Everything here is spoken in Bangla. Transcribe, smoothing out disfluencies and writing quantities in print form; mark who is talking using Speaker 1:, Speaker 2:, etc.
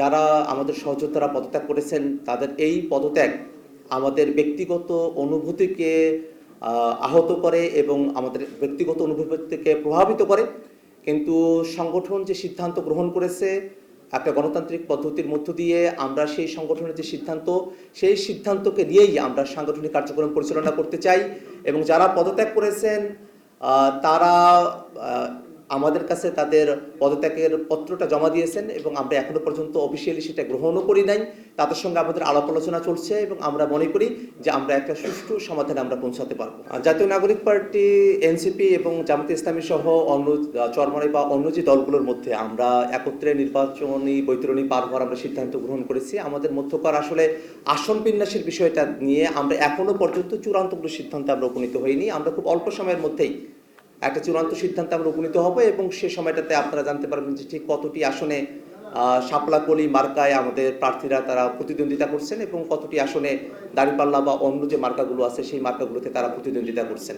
Speaker 1: যারা আমাদের সহযোদ্ধারা পদত্যাগ করেছেন তাদের এই পদত্যাগ আমাদের ব্যক্তিগত অনুভূতিকে আহত করে এবং আমাদের ব্যক্তিগত অনুভূতিকে প্রভাবিত করে। কিন্তু সংগঠন যে সিদ্ধান্ত গ্রহণ করেছে একটা গণতান্ত্রিক পদ্ধতির মধ্য দিয়ে, আমরা সেই সংগঠনের যে সিদ্ধান্ত, সেই সিদ্ধান্তকে নিয়েই আমরা সাংগঠনিক কার্যক্রম পরিচালনা করতে চাই। এবং যারা পদত্যাগ করেছেন তারা আমাদের কাছে তাদের পদত্যাগের পত্রটা জমা দিয়েছেন এবং আমরা এখনো পর্যন্ত অফিসিয়ালি সেটা গ্রহণও করি নাই। তাদের সঙ্গে আমাদের আলাপ আলোচনা চলছে এবং আমরা মনে করি যে আমরা একটা সুষ্ঠু সমাধানে আমরা পৌঁছাতে পারবো। জাতীয় নাগরিক পার্টি, এনসিপি এবং জামায়াতে ইসলামী সহ অন্য চরমনাই বা অন্য যে দলগুলোর মধ্যে আমরা একত্রে নির্বাচনী বৈতরণী পার হওয়ার আমরা সিদ্ধান্ত গ্রহণ করেছি। আমাদের মধ্যকার আসলে আসন বিন্যাসের বিষয়টা নিয়ে আমরা এখনো পর্যন্ত চূড়ান্ত কোনো সিদ্ধান্তে আমরা উপনীত হইনি। আমরা খুব অল্প সময়ের মধ্যেই একটা চূড়ান্ত সিদ্ধান্তে আমরা উপনীত হব এবং সে সময়টাতে আপনারা জানতে পারবেন যে ঠিক কতটি আসনে শাপলাকলি মার্কায় আমাদের প্রার্থীরা তারা প্রতিদ্বন্দ্বিতা করছেন এবং কতটি আসনে দাঁড়িপাল্লা বা অন্য যে মার্কাগুলো আছে সেই মার্কাগুলোতে তারা প্রতিদ্বন্দ্বিতা করছেন।